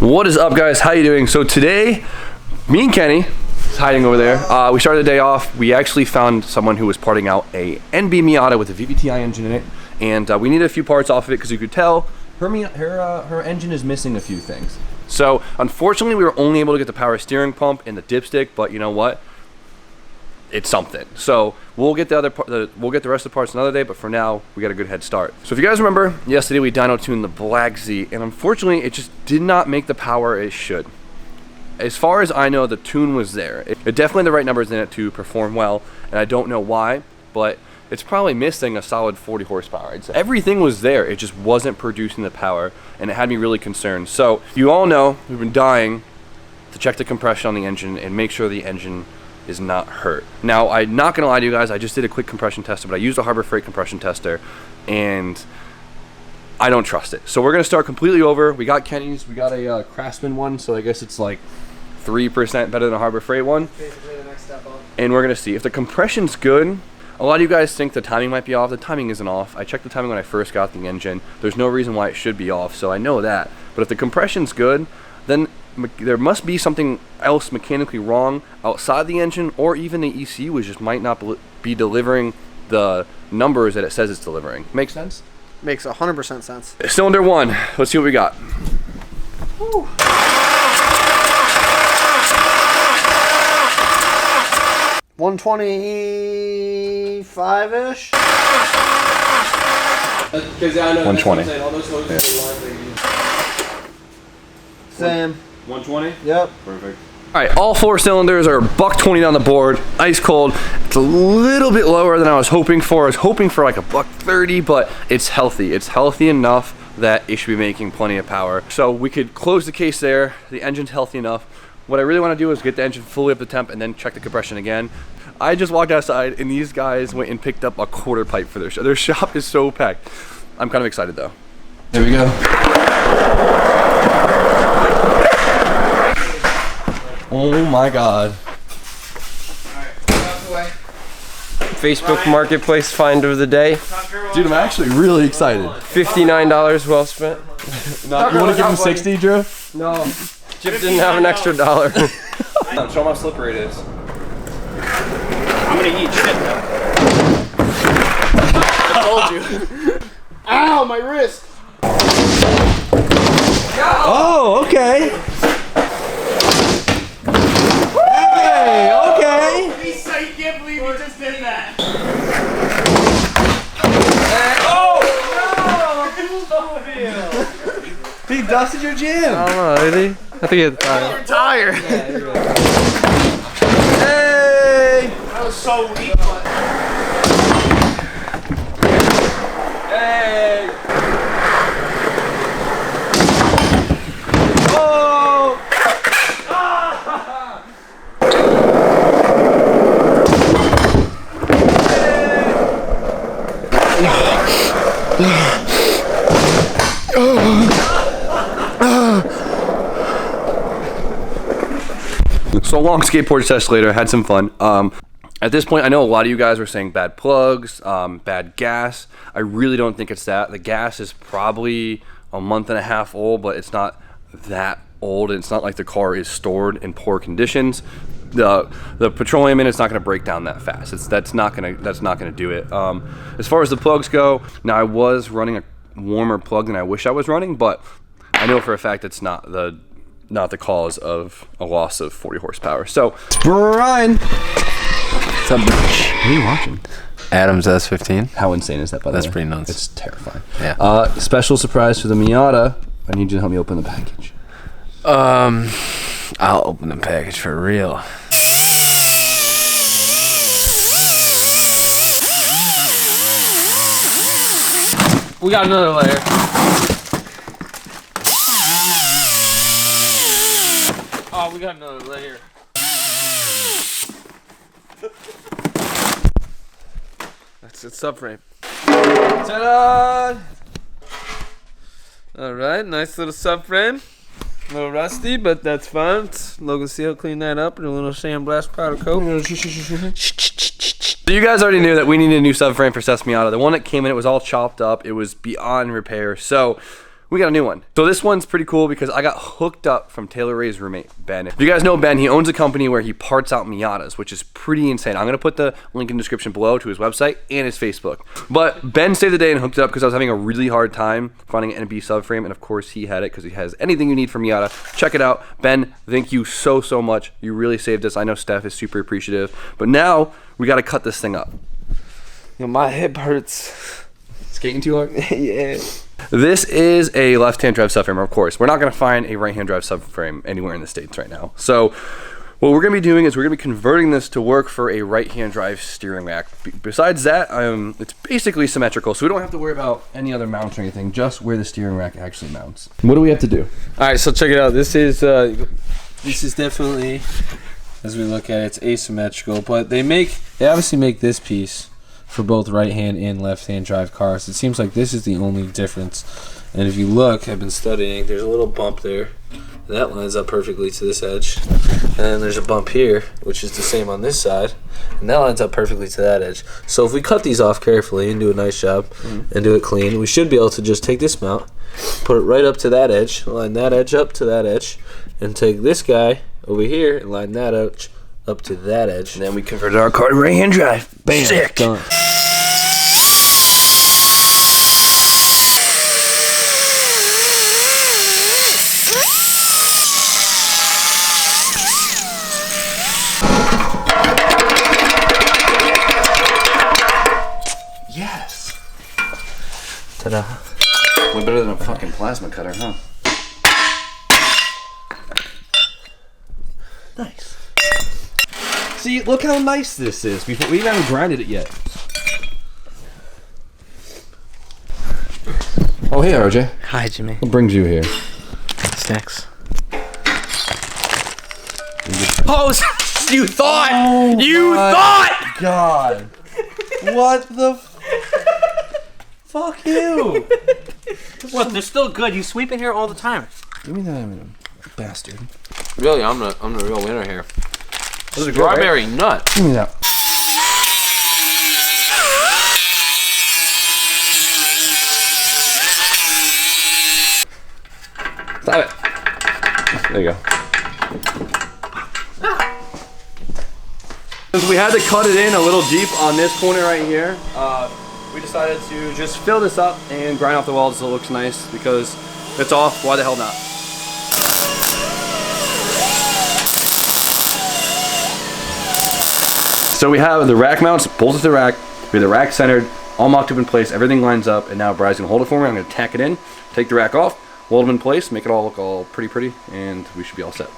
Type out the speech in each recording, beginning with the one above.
What is up, guys? How you doing? So today, me and Kenny is hiding over there. We started the day off. We actually found someone who was parting out a NB Miata with a VVTi engine in it, and we needed a few parts off of it because you could tell her engine is missing a few things. So unfortunately, we were only able to get the power steering pump and the dipstick, but you know what? It's something. So we'll get we'll get the rest of the parts another day, but for now we got a good head start. So if you guys remember, yesterday we dyno tuned the Black Z, and unfortunately it just did not make the power it should. As far as I know, the tune was there. It definitely had the right numbers in it to perform well, and I don't know why, but it's probably missing a solid 40 horsepower. Everything was there, it just wasn't producing the power, and it had me really concerned. So you all know we've been dying to check the compression on the engine and make sure the engine is not hurt. Now, I'm not gonna lie to you guys, I just did a quick compression tester, but I used a Harbor Freight compression tester, and I don't trust it. So we're gonna start completely over. We got Kenny's, we got a Craftsman one, so I guess it's like 3% better than a Harbor Freight one. Basically the next step up. And we're gonna see. If the compression's good, a lot of you guys think the timing might be off. The timing isn't off. I checked the timing when I first got the engine. There's no reason why it should be off, so I know that. But if the compression's good, then there must be something else mechanically wrong outside the engine, or even the ECU just might not be delivering the numbers that it says it's delivering. Make sense? Makes 100% sense. Cylinder one, let's see what we got. Woo. 125-ish. 120. Same. 120? Yep. Perfect. All right, all four cylinders are $120 on the board, ice cold. It's a little bit lower than I was hoping for. I was hoping for like $130, but it's healthy. It's healthy enough that it should be making plenty of power. So we could close the case there. The engine's healthy enough. What I really want to do is get the engine fully up to temp and then check the compression again. I just walked outside and these guys went and picked up a quarter pipe for their shop. Their shop is so packed. I'm kind of excited though. There we go. Oh my God. Facebook Marketplace find of the day. Dude, I'm actually really excited. $59 well spent. No, you want to give him 60, Drew? No. Chip didn't have an extra $1. Show him how slippery it is. I'm gonna eat shit now. I told you. Ow, my wrist. Oh, okay. Okay. Lisa, you can't believe you just did that. He dusted your jam. I don't know, did he? I think he had the tire. You're tired. Hey! That was so weak, but... Hey! Oh! So long skateboard test later, had some fun. At this point, I know a lot of you guys were saying bad plugs, bad gas. I really don't think it's that. The gas is probably a month and a half old, but it's not that old. It's not like the car is stored in poor conditions. The petroleum in it's not going to break down that fast. That's not going to do it. As far as the plugs go, now I was running a warmer plug than I wish I was running, but I know for a fact it's not the cause of a loss of 40 horsepower. So, Brian. What's up, bitch? What are you watching? Adam's S15. How insane is that, by the way? That's pretty nuts. It's terrifying. Yeah. Special surprise for the Miata. I need you to help me open the package. I'll open the package for real. We got another layer. Oh, we got another layer. That's its subframe. Ta-da! Alright, nice little subframe. A little rusty, but that's fine. Logan Seal cleaned that up and a little sandblast powder coat. So you guys already knew that we needed a new subframe for Seth's Miata. The one that came in, it was all chopped up. It was beyond repair. So we got a new one. So this one's pretty cool because I got hooked up from Taylor Ray's roommate, Ben. If you guys know Ben, he owns a company where he parts out Miatas, which is pretty insane. I'm gonna put the link in the description below to his website and his Facebook. But Ben saved the day and hooked it up because I was having a really hard time finding an NB subframe, and of course he had it because he has anything you need from Miata. Check it out. Ben, thank you so much. You really saved us. I know Steph is super appreciative. But now we gotta cut this thing up. You know, my hip hurts. Skating too hard? Yeah. This is a left-hand drive subframe, of course. We're not going to find a right-hand drive subframe anywhere in the States right now. So what we're going to be doing is we're going to be converting this to work for a right-hand drive steering rack. Besides that, it's basically symmetrical, so we don't have to worry about any other mounts or anything, just where the steering rack actually mounts. What do we have to do? All right, so check it out. This is definitely, as we look at it, it's asymmetrical, but they obviously make this piece for both right-hand and left-hand drive cars. It seems like this is the only difference. And if you look, I've been studying, there's a little bump there. And that lines up perfectly to this edge. And then there's a bump here, which is the same on this side. And that lines up perfectly to that edge. So if we cut these off carefully and do a nice job and do it clean, we should be able to just take this mount, put it right up to that edge, line that edge up to that edge, and take this guy over here and line that edge up to that edge. And then we converted our car to right-hand drive. Bam. Sick. Done. Yes. Ta-da. Way better than a fucking plasma cutter, huh? Nice. See, look how nice this is. We haven't grinded it yet. Oh, hey, RJ. Hi, Jimmy. What brings you here? Snacks. Oh, you thought! You thought! God. What the fuck you? What? They're still good. You sweep in here all the time. Give me that, bastard. Really, I'm the real winner here. Those are good, Strawberry nut. Give me that. Stop it. There you go. Since we had to cut it in a little deep on this corner right here, we decided to just fill this up and grind off the walls so it looks nice because it's off. Why the hell not? So we have the rack mounts bolted to the rack. We have the rack centered, all mocked up in place. Everything lines up, and now Bry's gonna hold it for me. I'm gonna tack it in, take the rack off, weld them in place, make it all look all pretty, and we should be all set.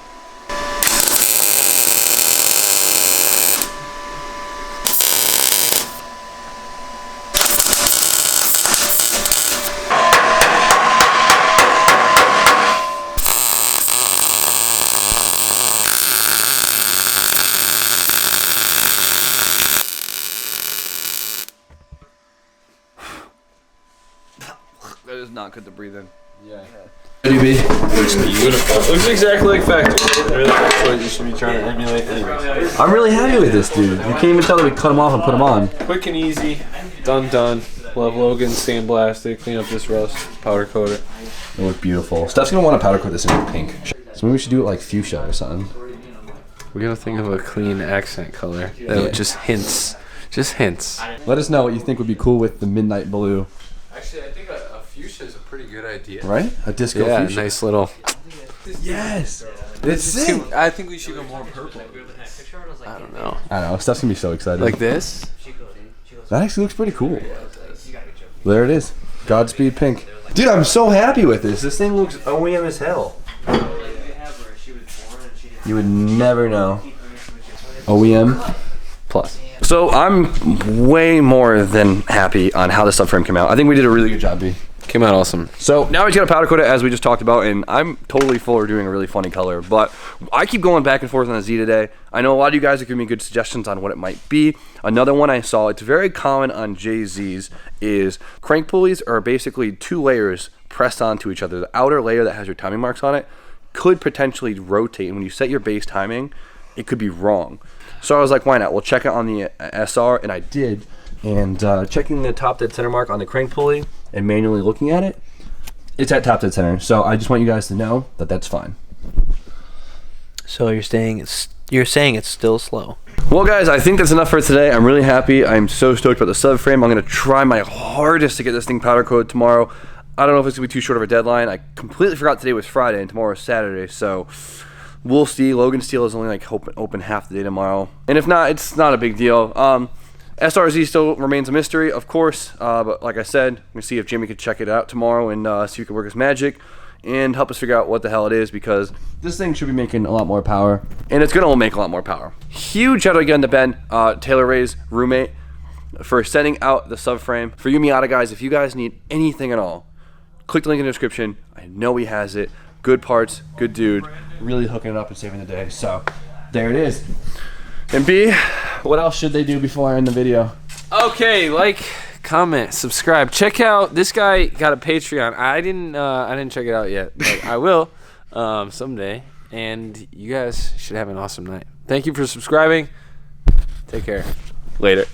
That is not good to breathe in. Yeah. Looks beautiful. Looks exactly like factory. Really, that's what you should be trying to emulate anyways. I'm really happy with this, dude. You can't even tell that we cut them off and put them on. Quick and easy. Done. Love Logan, sandblast it, clean up this rust, powder coat it. They look beautiful. Steph's gonna want to powder coat this in pink. So maybe we should do it like fuchsia or something. We gotta think of a clean accent color that just hints. Just hints. Let us know what you think would be cool with the midnight blue. Actually, I think a fuchsia is a pretty good idea. Right? A disco Yeah, fuchsia. nice little. Yes. It's sick. I think we should go more purple. I don't know. I don't know. Steph's gonna be so excited. Like this? That actually looks pretty cool. There it is. Godspeed pink. Dude, I'm so happy with this. This thing looks OEM as hell. You would never know. OEM plus. So I'm way more than happy on how the subframe came out. I think we did a really good job, B. Came out awesome. So now we just gotta powder coat it as we just talked about, and I'm totally for doing a really funny color, but I keep going back and forth on the Z today. I know a lot of you guys are giving me good suggestions on what it might be. Another one I saw, it's very common on JZs, is crank pulleys are basically two layers pressed onto each other. The outer layer that has your timing marks on it could potentially rotate, and when you set your base timing, it could be wrong. So I was like, why not? We'll check it on the SR, and I did. And checking the top dead center mark on the crank pulley and manually looking at it, it's at top dead center. So I just want you guys to know that that's fine. So you're saying it's still slow. Well, guys, I think that's enough for today. I'm really happy. I'm so stoked about the subframe. I'm going to try my hardest to get this thing powder coated tomorrow. I don't know if it's going to be too short of a deadline. I completely forgot today was Friday and tomorrow is Saturday, so we'll see. Logan Steel is only like open half the day tomorrow. And if not, it's not a big deal. SRZ still remains a mystery, of course, but like I said, we'll see if Jimmy could check it out tomorrow and see if he can work his magic and help us figure out what the hell it is, because this thing should be making a lot more power, and it's going to make a lot more power. Huge shout out again to Ben, Taylor Ray's roommate, for sending out the subframe. For you Miata guys, if you guys need anything at all, click the link in the description. I know he has it. Good parts, good dude, really hooking it up and saving the day. So there it is. And B, what else should they do before I end the video? Okay, like, comment, subscribe. Check out, this guy got a Patreon. I didn't check it out yet, but I will someday. And you guys should have an awesome night. Thank you for subscribing. Take care. Later.